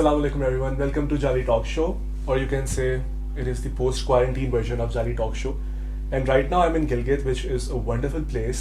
Assalamu alaikum everyone. Welcome to Jali Talk Show, or you can say it is the post-quarantine version of Jali Talk Show. And right now I'm in Gilgit, which is a wonderful place.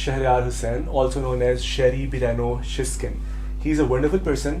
Shahryar Hussain, also known as Sherry Birano Shiskin. He's a wonderful person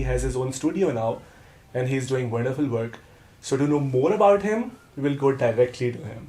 He has his own studio now and he's doing wonderful work. So to know more about him, we will go directly to him.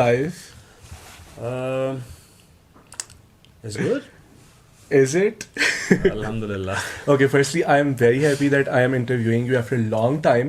life? It's good. Is it? Alhamdulillah. Okay, firstly, I am very happy that I am interviewing you after a long time.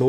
2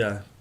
Yeah.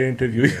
didn't interview you.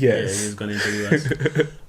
Yes. He's gonna interview us.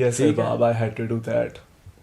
Yes, Bob, I had to do that.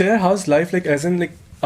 share how's life like as in like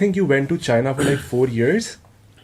think you went to China for like 4 years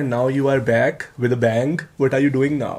and now you are back with a bang. What are you doing now?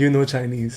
You know Chinese?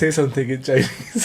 Say something in Chinese.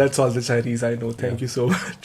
that's all the Chinese I know. Thank you so much.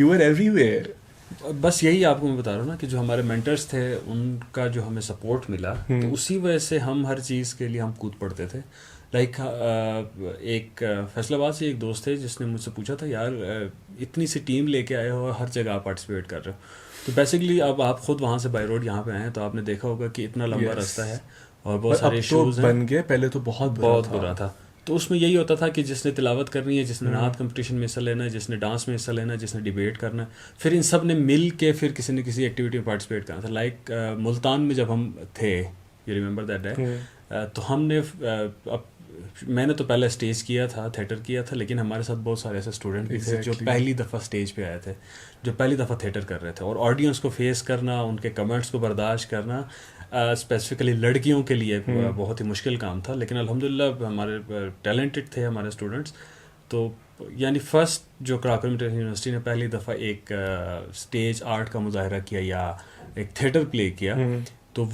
you were everywhere. بس یہی آپ کو میں بتا رہا ہوں نا کہ جو ہمارے مینٹرس تھے ان کا جو ہمیں سپورٹ ملا تو اسی وجہ سے ہم ہر چیز کے لیے ہم کود پڑتے تھے. لائک ایک فیصل آباد سے ایک دوست تھے جس نے مجھ سے پوچھا تھا یار اتنی سی ٹیم لے کے آئے ہو ہر جگہ آپ پارٹیسپیٹ کر رہے ہو. تو بیسیکلی اب آپ خود وہاں سے بائی روڈ یہاں پہ آئے ہیں تو آپ نے دیکھا ہوگا کہ اتنا لمبا راستہ ہے اور بہت سارے ایشوز ہیں. بن گئے, پہلے تو بہت برا تھا. تو اس میں یہی ہوتا تھا کہ جس نے تلاوت کرنی ہے, جس نے نعت کمپٹیشن میں حصہ لینا ہے, جس نے ڈانس میں حصہ لینا ہے, جس نے ڈیبیٹ کرنا ہے, پھر ان سب نے مل کے پھر کسی نہ کسی ایکٹیویٹی میں پارٹیسپیٹ کرنا تھا. لائک ملتان میں جب ہم تھے, یو ریممبر دیٹ ڈے, تو ہم نے میں نے تو پہلے اسٹیج کیا تھا, تھیٹر کیا تھا, لیکن ہمارے ساتھ بہت سارے ایسے اسٹوڈنٹ بھی تھے جو پہلی دفعہ اسٹیج پہ آئے تھے, جو پہلی دفعہ تھیٹر کر رہے تھے, اور آڈینس کو فیس کرنا, ان کے کمنٹس کو برداشت کرنا اسپیسیفکلی لڑکیوں کے لیے بہت ہی مشکل کام تھا. لیکن الحمدللہ ہمارے ٹیلنٹڈ تھے ہمارے اسٹوڈنٹس. تو یعنی فرسٹ جو کراکر میٹر یونیورسٹی نے پہلی دفعہ ایک اسٹیج آرٹ کا مظاہرہ کیا یا ایک تھیٹر پلے کیا, تو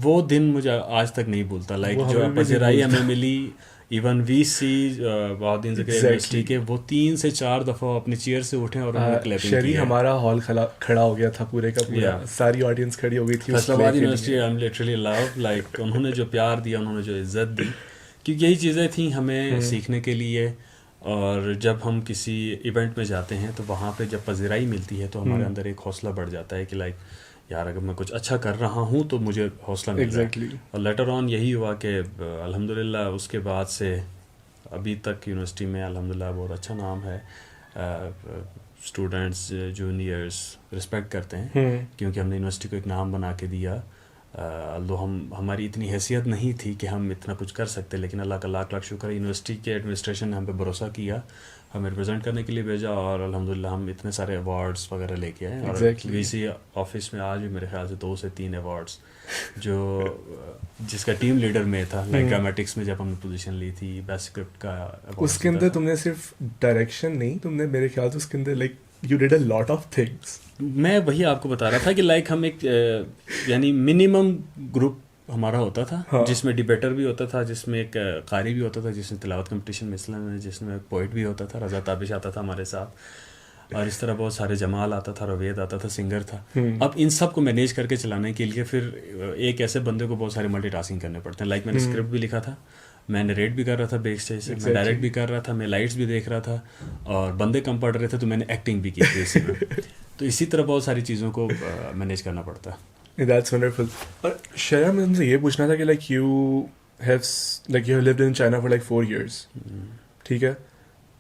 وہ دن مجھے آج تک نہیں بھولتا. لائک جو پذیرائی ہمیں ملی, ایون وی سی بہادین ذکر یونیورسٹی کے, وہ 3 سے 4 دفعہ اپنی چیئر سے اٹھے اور انہوں نے کلیپنگ کی. ہمارا ہال کھڑا ہو گیا تھا پورے کا پورا, ساری آڈینس کھڑی ہو گئی تھی. Faisalabad university I am literally love, like انہوں نے جو پیار دیا, انہوں نے جو عزت دی, کیونکہ یہی چیزیں تھیں ہمیں سیکھنے کے لیے. اور جب ہم کسی ایونٹ میں جاتے ہیں تو وہاں پہ جب پذیرائی ملتی ہے تو ہمارے اندر ایک حوصلہ بڑھ جاتا ہے کہ لائک یار اگر میں کچھ اچھا کر رہا ہوں تو مجھے حوصلہ مل رہا ہے. اور لیٹر آن یہی ہوا کہ الحمدللہ اس کے بعد سے ابھی تک یونیورسٹی میں الحمدللہ بہت اچھا نام ہے. اسٹوڈنٹس جونیئرس رسپیکٹ کرتے ہیں کیونکہ ہم نے یونیورسٹی کو ایک نام بنا کے دیا. ہماری اتنی حیثیت نہیں تھی کہ ہم اتنا کچھ کر سکتے, لیکن اللہ کا لاکھ لاکھ شکر ہے یونیورسٹی کے ایڈمنسٹریشن نے ہم پہ بھروسہ کیا, ہمیں ریپرزینٹ کرنے کے لیے بھیجا, اور الحمدللہ ہم اتنے سارے ایوارڈس وغیرہ لے کے آئے. اور وی سی آفس میں آج بھی میرے خیال سے 2 سے 3 ایوارڈس جو جس کا ٹیم لیڈر میں تھا, لائک ڈرامیٹکس میں جب ہم نے پوزیشن لی تھی, بیسٹ اسکرپٹ کا اس کے اندر تم نے صرف ڈائریکشن نہیں, تم نے میرے خیال سے اس کے اندر like you did a lot of things. میں وہی آپ کو بتا رہا تھا کہ لائک ہم ایک یعنی منیمم گروپ ہمارا ہوتا تھا, جس میں ڈیبیٹر بھی ہوتا تھا, جس میں ایک قاری بھی ہوتا تھا, جس میں تلاوت کمپٹیشن میں حصہ لینا, جس میں ایک پوئٹ بھی ہوتا تھا, رضا تابش آتا تھا ہمارے ساتھ, اور اس طرح بہت سارے, جمال آتا تھا, روید آتا تھا, سنگر تھا. اب ان سب کو مینیج کر کے چلانے کے لیے پھر ایک ایسے بندے کو بہت سارے ملٹی ٹاسکنگ کرنے پڑتے ہیں. لائک میں نے اسکرپٹ بھی لکھا تھا, میں نریٹ بھی کر رہا تھا بیک اسٹیج سے, میں ڈائریکٹ بھی کر رہا تھا, میں لائٹس بھی دیکھ رہا تھا, اور بندے کم پڑ رہے تھے تو میں نے ایکٹنگ بھی کی تھی اسی میں. تو اسی طرح بہت ساری چیزوں کو مینیج کرنا پڑتا ہے. That's wonderful. اور شیرا میں تم سے یہ پوچھنا تھا کہ like you have lived in China for like 4 years. ٹھیک ہے,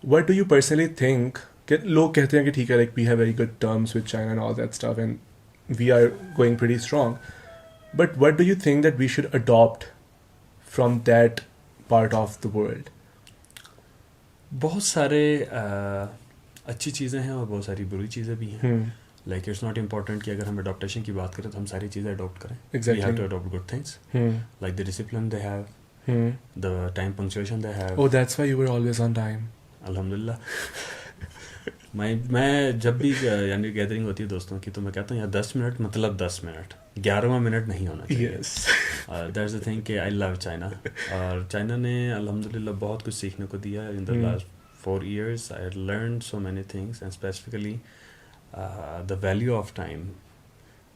what do you personally think کہ لوگ کہتے ہیں کہ ٹھیک ہے like we have very good terms with China and all that stuff and we are going pretty strong, but what do you think that we should adopt from that part of the world? بہت سارے اچھی چیزیں ہیں اور بہت ساری بری چیزیں بھی ہیں. لائک اٹس ناٹ امپورٹنٹ کہ اگر ہم اڈاپٹیشن کی بات کریں تو ہم ساری چیزیں اڈاپٹ کریں. We have to adapt good things like the discipline they have, the time punctuation they have. Oh, that's why you were always on time. الحمدللہ. میں جب بھی یعنی گیدرنگ ہوتی ہے دوستوں کی تو میں کہتا ہوں یار 10 منٹ مطلب 10 منٹ, 11واں منٹ نہیں ہونا چاہیے. دیٹس دا تھنگ کہ آئی لو چائنا. اور چائنا نے الحمدللہ بہت کچھ سیکھنے کو دیا. ان the last 4 years I had learned so many things, and specifically the value of time.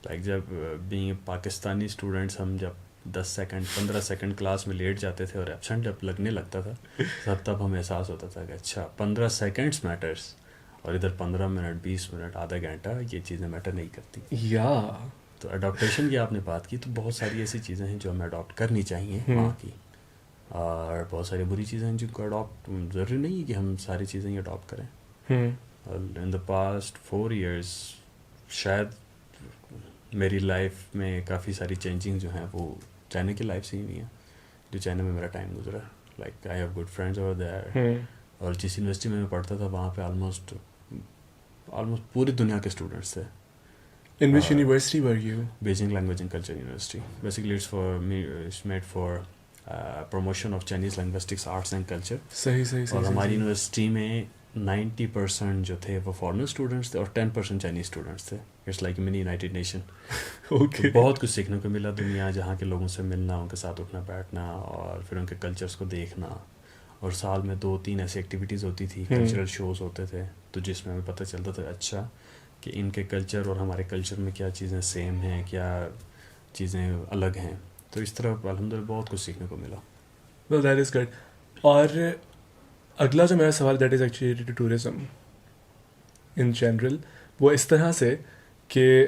Like جب being a پاکستانی اسٹوڈنٹس ہم جب 10 سیکنڈ 15 سیکنڈ کلاس میں لیٹ جاتے تھے اور ایبسنٹ جب لگنے لگتا تھا تب ہمیں احساس ہوتا تھا کہ اچھا 15 سیکنڈس میٹرس, اور ادھر 15 منٹ 20 منٹ آدھا گھنٹہ یہ چیزیں میٹر نہیں کرتی. تو اڈاپٹیشن کی آپ نے بات کی تو بہت ساری ایسی چیزیں ہیں جو ہمیں اڈاپٹ کرنی چاہیے وہاں کی, اور بہت ساری بری چیزیں ہیں جن کو اڈاپٹ ضروری نہیں ہے کہ ہم ساری چیزیں ہی اڈاپٹ کریں. ان دا پاسٹ 4 years شاید میری لائف میں کافی ساری چینجنگ جو ہیں وہ چائنا کی لائف سے ہی نہیں ہیں, جو چائنا میں میرا ٹائم گزرا. Like I have good friends over there, اور جس یونیورسٹی میں پڑھتا تھا وہاں پہ آلموسٹ پوری دنیا کے اسٹوڈنٹس تھے. In which university were you? Beijing Language and Culture University. Basically it's made for promotion of Chinese linguistics, arts and culture. صحیح. اور ہماری یونیورسٹی میں 90% جو تھے وہ فارنر اسٹوڈنٹس تھے اور 10% چائنیز اسٹوڈنٹس تھے. It's like mini United Nation. بہت کچھ سیکھنے کو ملا دنیا, جہاں کے لوگوں سے ملنا, ان کے ساتھ اٹھنا بیٹھنا, اور پھر ان کے کلچرس کو دیکھنا. اور سال میں 2-3 ایسی ایکٹیویٹیز ہوتی تھی, کلچرل شوز ہوتے تھے, تو جس میں ہمیں پتہ چلتا تھا اچھا کہ ان کے کلچر اور ہمارے کلچر میں کیا چیزیں سیم ہیں, کیا چیزیں الگ ہیں. تو اس طرح الحمدللہ بہت کچھ سیکھنے کو ملا. Well, that is good. اور اگلا جو میرا سوال that is actually to tourism in general, وہ اس طرح سے کہ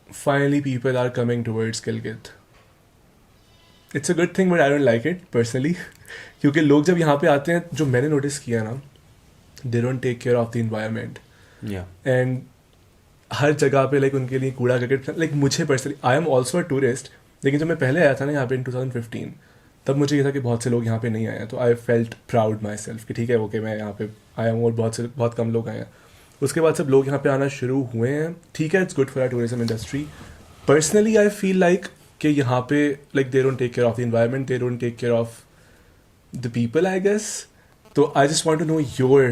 finally people are coming towards Gilgit. It's a good thing but I don't like it personally, کیونکہ لوگ جب یہاں پہ آتے ہیں, جو میں نے نوٹس کیا نا, they don't take care of the environment. And ہر جگہ پہ لائک ان کے لیے کوڑا کرکٹ, لائک مجھے personally I am also a tourist, لیکن جب میں پہلے آیا تھا نا یہاں پہ ان 2015, تب مجھے یہ تھا کہ بہت سے لوگ یہاں پہ نہیں آئے ہیں, تو I felt proud my self کہ ٹھیک ہے اوکے میں یہاں پہ آیا ہوں اور بہت کم لوگ آئے ہیں. اس کے بعد سب لوگ یہاں پہ آنا شروع ہوئے ہیں, ٹھیک ہے it's good for tourism industry. Personally I feel like کہ یہاں پہ like they don't take care of the environment, they don't take care of the people I guess. تو I just want to know your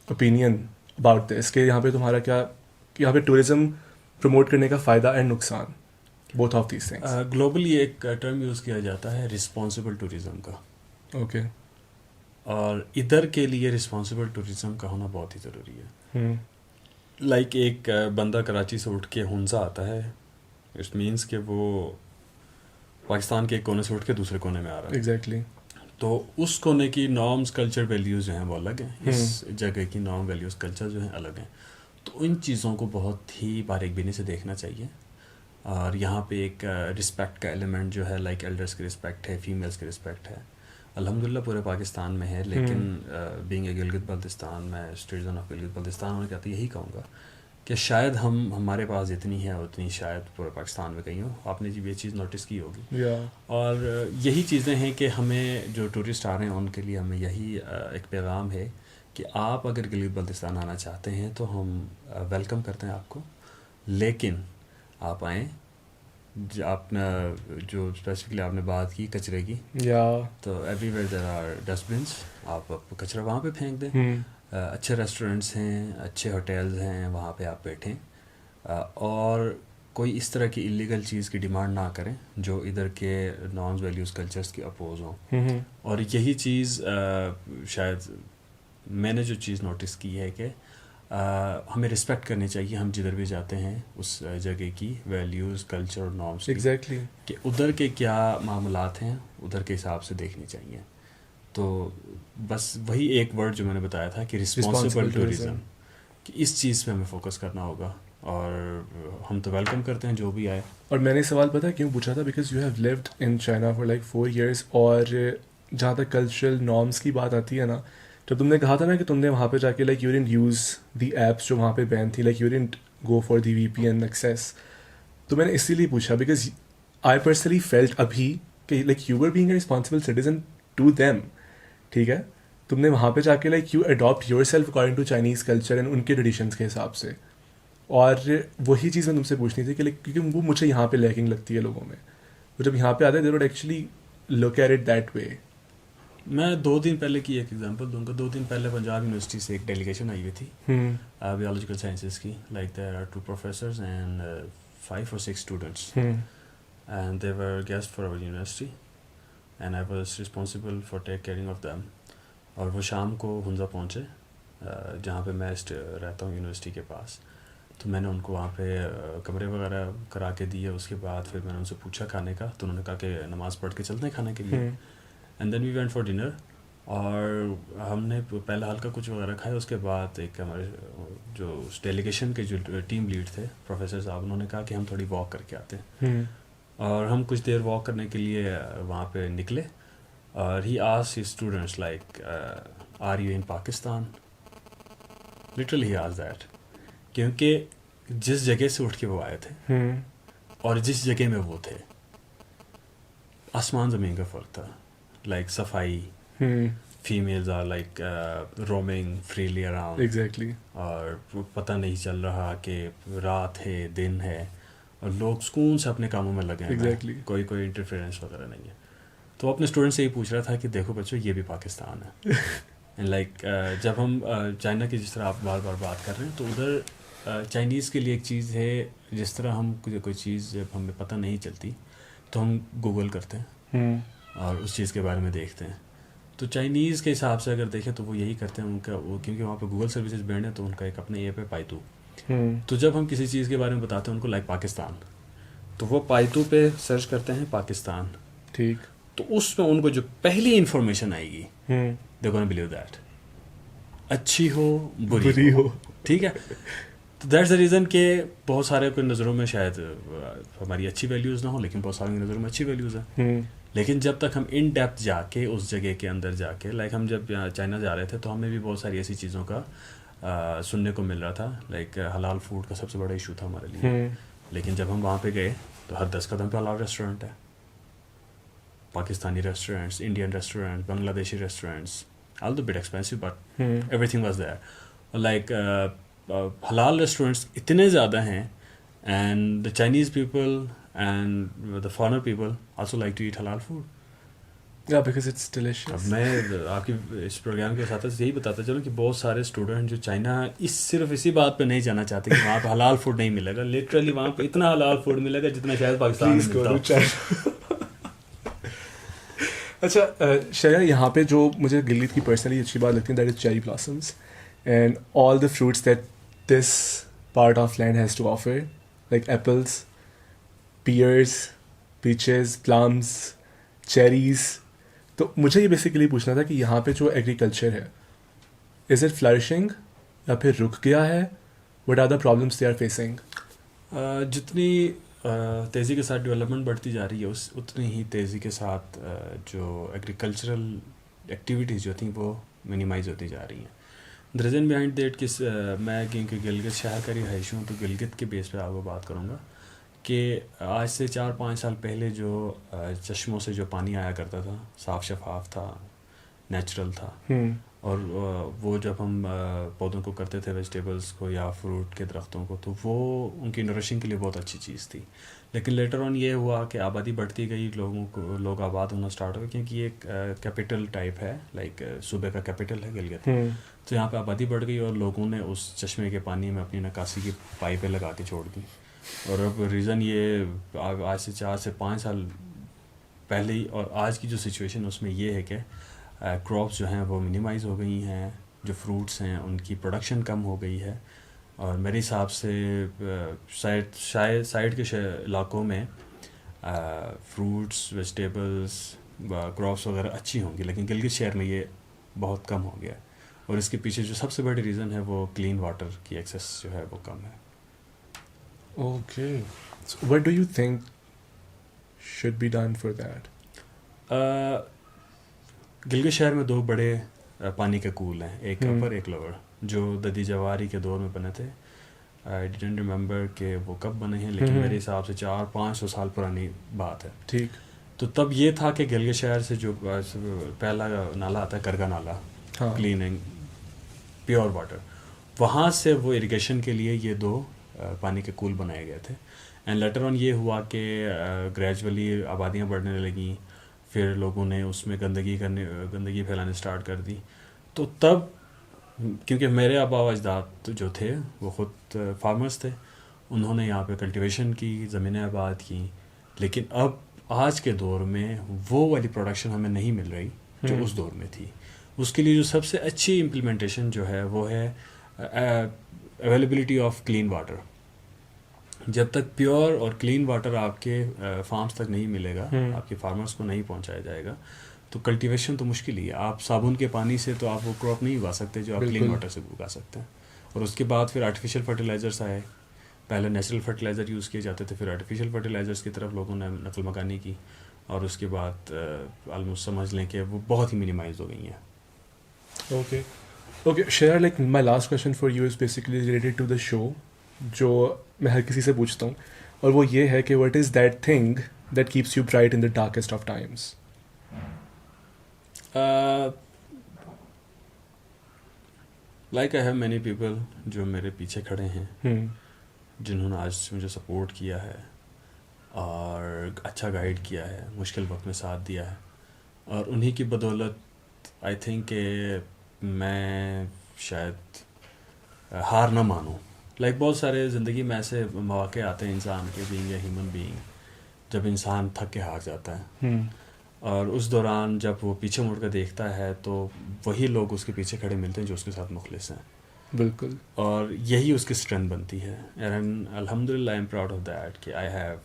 opinion about this, کہ یہاں پہ تمہارا کیا, یہاں پہ ٹورزم پروموٹ کرنے کا فائدہ اینڈ نقصان, both of these things. Globally ایک ٹرم یوز کیا جاتا ہے رسپانسبل ٹورزم کا. اوکے. اور ادھر کے لیے رسپانسبل ٹورزم کا ہونا بہت ہی ضروری ہے. لائک ایک بندہ کراچی سے اٹھ کے ہنزا آتا ہے, اٹ مینس کہ وہ پاکستان کے ایک کونے سے اٹھ کے دوسرے کونے میں آ رہا ہے. ایگزیکٹلی. تو اس کونے کی نارمز کلچر ویلیوز جو ہیں وہ الگ ہیں, اس جگہ کی نارم ویلیوز کلچر جو ہیں الگ ہیں. تو ان چیزوں کو بہت ہی باریک بینی سے دیکھنا چاہیے. اور یہاں پہ ایک رسپیکٹ کا ایلیمنٹ جو ہے, لائک ایلڈرس کی رسپیکٹ ہے, فیمیلس کی رسپیکٹ ہے, الحمدللہ پورے پاکستان میں ہے. لیکن بینگ اے گلگت بلتستان, میں سٹیزن آف گلگت بلتستان ہونے کے ناطے یہی کہوں گا کہ شاید ہمارے پاس جتنی ہے اتنی شاید پورے پاکستان میں کہیں ہو. آپ نے جب یہ چیز نوٹس کی ہوگی. اور یہی چیزیں ہیں کہ ہمیں جو ٹورسٹ آ رہے ہیں ان کے لیے ہمیں یہی ایک پیغام ہے کہ آپ اگر گلگت بلتستان آنا چاہتے ہیں تو ہم ویلکم کرتے ہیں آپ کو, لیکن آپ آئیں. آپ نے جو اسپیسیفکلی آپ نے بات کی کچرے کی, تو everywhere there are dustbins, آپ کچرا وہاں پہ پھینک دیں. اچھے ریسٹورینٹس ہیں, اچھے ہوٹلز ہیں, وہاں پہ آپ بیٹھیں, اور کوئی اس طرح کی الیگل چیز کی ڈیمانڈ نہ کریں جو ادھر کے نارمز ویلیوز کلچرس کی اپوز ہوں. اور یہی چیز شاید میں نے جو چیز نوٹس کی ہے کہ ہمیں رسپیکٹ کرنی چاہیے ہم جدھر بھی جاتے ہیں اس جگہ کی ویلیوز کلچر اور نارمس ایگزیکٹلی, کہ ادھر کے کیا معاملات ہیں ادھر کے حساب سے دیکھنی چاہیے. تو بس وہی ایک ورڈ جو میں نے بتایا تھا کہ رسپانسبل ٹورزم, کہ اس چیز پہ ہمیں فوکس کرنا ہوگا. اور ہم تو ویلکم کرتے ہیں جو بھی آئے. اور میں نے سوال پتہ کیوں پوچھا تھا, because you have lived in China for like 4 years, اور جہاں تک کلچرل نارمس کی بات آتی ہے نا, جب تم نے کہا تھا نا کہ تم نے وہاں پہ جا کے like you didn't use the apps جو وہاں پہ بین تھی, like you didn't go for the VPN access, تو میں نے اسی لیے پوچھا بیکاز آئی پرسنلی فیلٹ ابھی کہ like you were being a responsible citizen to them. ٹھیک ہے, تم نے وہاں پہ جا کے like you adapt your self according to Chinese culture and ان کے ٹریڈیشنس کے حساب سے. اور وہی چیز میں تم سے پوچھنی تھی کہ لائک کیونکہ وہ مجھے یہاں پہ لیکنگ لگتی ہے لوگوں میں, وہ جب یہاں پہ آتے ہیں they would actually look at it that way. میں 2 دن پہلے کی ایک ایگزامپل دوں گا. 2 دن پہلے پنجاب یونیورسٹی سے ایک ڈیلیگیشن آئی ہوئی تھی بیولوجیکل سائنسز کی. Like there are 2 professors and 5 or 6 students, and they were guests for our university and I was responsible for take caring of them. اور وہ شام کو ہنزا پہنچے جہاں پہ میں رہتا ہوں یونیورسٹی کے پاس. تو میں نے ان کو وہاں پہ کمرے وغیرہ کرا کے دیے. اس کے بعد پھر میں نے ان سے پوچھا کھانے کا, تو انہوں نے کہا کہ نماز پڑھ کے چلتے ہیں کھانے کے لیے. And then we went for dinner, اور ہم نے پہلا ہلکا کچھ وغیرہ کھایا. اس کے بعد ایک ہمارے جو ڈیلیگیشن کے جو ٹیم لیڈ تھے پروفیسر صاحب, انہوں نے کہا کہ ہم تھوڑی واک کر کے آتے ہیں. اور ہم کچھ دیر واک کرنے کے لیے وہاں پہ نکلے. اور he asked his students like are you in Pakistan, literally he asked that, کیونکہ جس جگہ سے اٹھ کے وہ آئے تھے اور جس جگہ میں وہ تھے آسمان زمین کا فرق تھا. لائک صفائی, families are like roaming freely around, exactly, اور پتہ نہیں چل رہا کہ رات ہے دن ہے, اور لوگ سکون سے اپنے کاموں میں لگے ہیں. ایگزیکٹلی, کوئی انٹرفیئرنس وغیرہ نہیں ہے. تو اپنے اسٹوڈنٹ سے یہ پوچھ رہا تھا کہ دیکھو بچوں یہ بھی پاکستان ہے. لائک جب ہم چائنا کی جس طرح آپ بار بار بات کر رہے ہیں, تو ادھر چائنیز کے لیے ایک چیز ہے, جس طرح ہم کوئی چیز جب ہمیں پتہ نہیں چلتی تو ہم گوگل کرتے ہیں اور اس چیز کے بارے میں دیکھتے ہیں. تو چائنیز کے حساب سے اگر دیکھیں تو وہ یہی کرتے ہیں. ان کا وہ کیونکہ وہاں پہ گوگل سروسز بینڈ ہے, تو ان کا ایک اپنے ایپ ہے پائتو. تو جب ہم کسی چیز کے بارے میں بتاتے ہیں ان کو لائک پاکستان، تو وہ پائتو پہ سرچ کرتے ہیں پاکستان، ٹھیک، تو اس میں ان کو جو پہلی انفارمیشن آئے گی دے گونا بلیو دیٹ، اچھی ہو بری ہو، ٹھیک ہے. تو دیٹس دا ریزن کہ بہت سارے کوئی نظروں میں شاید ہماری اچھی ویلیوز نہ ہوں، لیکن بہت سارے کی نظروں میں اچھی ویلیوز ہیں. لیکن جب تک ہم ان ڈیپتھ جا کے اس جگہ کے اندر جا کے لائک ہم جب چائنا جا رہے تھے تو ہمیں بھی بہت ساری ایسی چیزوں کا سننے کو مل رہا تھا، لائک حلال فوڈ کا سب سے بڑا ایشو تھا ہمارے لیے. لیکن جب ہم وہاں پہ گئے تو ہر 10 قدم پہ حلال ریسٹورینٹ ہے، Pakistani restaurants, Indian restaurants, Bangladeshi restaurants, although but expensive but everything was there. Like حلال ریسٹورینٹس اتنے زیادہ ہیں، and the Chinese people and the foreigner people also like to eat halal food. Yeah, because it's delicious. اب میں آپ کی اس programme کے ساتھ یہی بتاتا چلوں کہ بہت سارے اسٹوڈنٹ جو چائنا صرف اسی بات پہ نہیں جانا چاہتے کہ وہاں پہ حلال فوڈ نہیں ملے گا. لٹرلی وہاں پہ اتنا حلال فوڈ ملے گا جتنا شاید پاکستان میں ملتا ہو. اچھا شیا، یہاں پہ جو مجھے گلگت کی پرسنلی اچھی بات لگتی ہے that is cherry blossoms and all the fruits that this part of land has to offer, like apples, pears, peaches, plums, cherries. تو مجھے یہ بیسیکلی پوچھنا تھا کہ یہاں پہ جو ایگریکلچر ہے از اٹ فلرشنگ یا پھر رک گیا ہے؟ What are the problems they are facing? جتنی تیزی کے ساتھ ڈیولپمنٹ بڑھتی جا رہی ہے اتنی ہی تیزی کے ساتھ جو ایگریکلچرل ایکٹیویٹیز جو تھیں وہ منیمائز ہوتی جا رہی ہیں. دا ریزن بیہائنڈ دیٹ کہ میں کیونکہ گلگت شہر کا رہائشی ہوں تو گلگت کے بیس پہ آپ کو بات کروں گا کہ آج سے 4-5 سال پہلے جو چشموں سے جو پانی آیا کرتا تھا صاف شفاف تھا، نیچرل تھا، اور وہ جب ہم پودوں کو کرتے تھے ویجیٹیبلس کو یا فروٹ کے درختوں کو تو وہ ان کی نورشنگ کے لیے بہت اچھی چیز تھی. لیکن لیٹر آن یہ ہوا کہ آبادی بڑھتی گئی، لوگ آباد ہونا اسٹارٹ ہوئے کیونکہ یہ ایک کیپٹل ٹائپ ہے، لائک صوبے کا کیپٹل ہے گلگت. تو یہاں پہ آبادی بڑھ گئی اور لوگوں نے اس چشمے کے پانی میں اپنی نکاسی کی پائپیں لگا کے چھوڑ دی. اور اب ریزن یہ آج سے 4 سے 5 سال پہلے ہی اور آج کی جو سچویشن اس میں یہ ہے کہ کراپس جو ہیں وہ منیمائز ہو گئی ہیں، جو فروٹس ہیں ان کی پروڈکشن کم ہو گئی ہے. اور میرے حساب سے سائڈ کے علاقوں میں فروٹس، ویجیٹیبلس، کراپس وغیرہ اچھی ہوں گی، لیکن گلگت شہر میں یہ بہت کم ہو گیا. اور اس کے پیچھے جو سب سے بڑی ریزن ہے وہ کلین واٹر کی ایکسیس جو ہے وہ کم ہے. Okay. So what do you think should be done for that? Gilgit شہر میں 2 بڑے پانی کے کول ہیں، ایک اپر ایک لوور، جو ددی جواری کے دور میں بنے تھے. آئی ڈیڈنٹ ریممبر کہ وہ کب بنے ہیں، لیکن میرے حساب سے 400-500 سال پرانی بات ہے. ٹھیک. تو تب یہ تھا کہ گلگت شہر سے جو پہلا نالا آتا ہے کرگا نالا، کلیننگ پیور واٹر، وہاں سے وہ اریگیشن کے لیے یہ 2 پانی کے کول بنائے گئے تھے. اینڈ لیٹر آن یہ ہوا کہ گریجولی آبادیاں بڑھنے لگیں، پھر لوگوں نے اس میں گندگی پھیلانے اسٹارٹ کر دی. تو تب کیونکہ میرے آبا و اجداد جو تھے وہ خود فارمرز تھے، انہوں نے یہاں پہ کلٹیویشن کی، زمینیں آباد کی. لیکن اب آج کے دور میں وہ والی پروڈکشن ہمیں نہیں مل رہی جو اس دور میں تھی. اس کے لیے جو سب سے اچھی امپلیمنٹیشن جو ہے وہ ہے اویلیبلٹی آف کلین واٹر. جب تک پیور اور کلین واٹر آپ کے فارمز تک نہیں ملے گا، آپ کے فارمرز کو نہیں پہنچایا جائے گا، تو کلٹیویشن تو مشکل ہی ہے. آپ صابن کے پانی سے تو آپ وہ کراپ نہیں اگا سکتے جو آپ کلین واٹر سے اگا سکتے ہیں. اور اس کے بعد پھر آرٹیفیشیل فرٹیلائزرس آئے. پہلے نیچرل فرٹیلائزر یوز کیے جاتے تھے، پھر آرٹیفیشیل فرٹیلائزرس کی طرف لوگوں نے نقل مکانی کی، اور اس کے بعد آلموسٹ سمجھ لیں کہ وہ بہت ہی منیمائز ہو گئی ہیں. Okay sure, like my last question for you is basically related to the show, جو میں ہر کسی سے پوچھتا ہوں، اور وہ یہ ہے کہ what is that thing that keeps you bright in the darkest of times? Like I have many people جو میرے پیچھے کھڑے ہیں، جنہوں نے آج مجھے سپورٹ کیا ہے اور اچھا گائیڈ کیا ہے، مشکل وقت میں ساتھ دیا ہے. اور انہی کی بدولت آئی تھنک کہ میں شاید ہار نہ مانوں. لائک بہت سارے زندگی میں ایسے مواقع آتے ہیں انسان کے، بینگ اے ہیومن بینگ، جب انسان تھک کے ہار جاتا ہے، اور اس دوران جب وہ پیچھے مڑ کر دیکھتا ہے تو وہی لوگ اس کے پیچھے کھڑے ملتے ہیں جو اس کے ساتھ مخلص ہیں. بالکل. اور یہی اس کی اسٹرینتھ بنتی ہے. اینڈ الحمد للہ I am proud of that کہ آئی ہیو,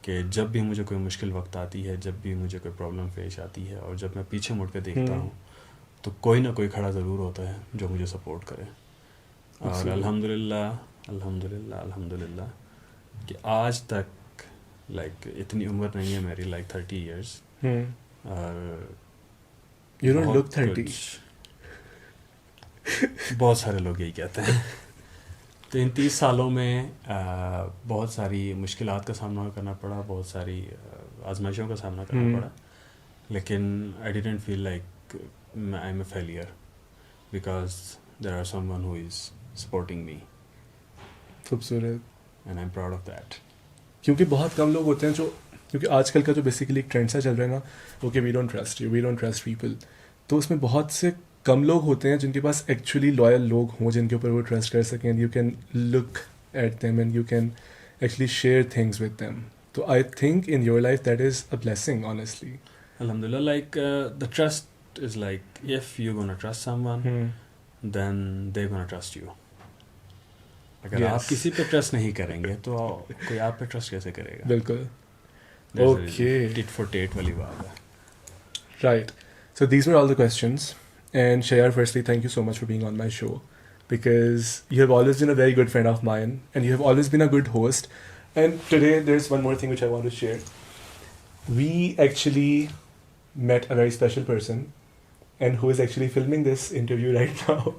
کہ جب بھی مجھے کوئی مشکل وقت آتی ہے, جب بھی مجھے کوئی پرابلم پیش آتی ہے, اور جب میں پیچھے مڑ کے دیکھتا ہوں تو کوئی نہ کوئی کھڑا ضرور ہوتا ہے جو مجھے سپورٹ کرے. اور الحمد للہ کہ آج تک لائک اتنی عمر نہیں ہے میری, لائک 30 ایئرس, اور You don't look 30. بہت سارے لوگ یہی کہتے ہیں. تو ان 30 سالوں میں بہت ساری مشکلات کا سامنا کرنا پڑا, بہت ساری آزمائشوں کا سامنا کرنا پڑا, لیکن I didn't feel like I'm a failure because there are someone who is supporting me. خوبصورت. And I'm proud of that. کیونکہ بہت کم لوگ ہوتے ہیں جو, کیونکہ آج کل کا جو بیسیکلی ایک ٹرینڈ سا چل رہا ہے نا, okay we don't trust you, we don't trust people, تو اس میں بہت سے کم لوگ ہوتے ہیں جن کے پاس ایکچولی لوئل لوگ ہوں جن کے اوپر وہ ٹرسٹ کر سکیں. You can look at them and you can actually share things with them. تو I think in your life that is a blessing honestly. الحمد للہ. Like the trust is like if you gonna trust someone then they gonna trust you. اگر آپ کسی پہ trust نہیں کریں گے تو کوئی آپ پہ ٹرسٹ کیسے کرے گا؟ بالکل. اوکے, ٹٹ فور ٹیٹ والی بات ہے. Right. So these were all the questions. And Shayar, firstly, thank you so much for being on my show, because you have always been a very good friend of mine and you have always been a good host. And today there's one more thing which I want to share. We actually met a very special person and who is actually filming this interview right now.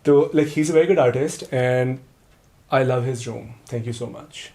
So like he's a very good artist and I love his room. Thank you so much.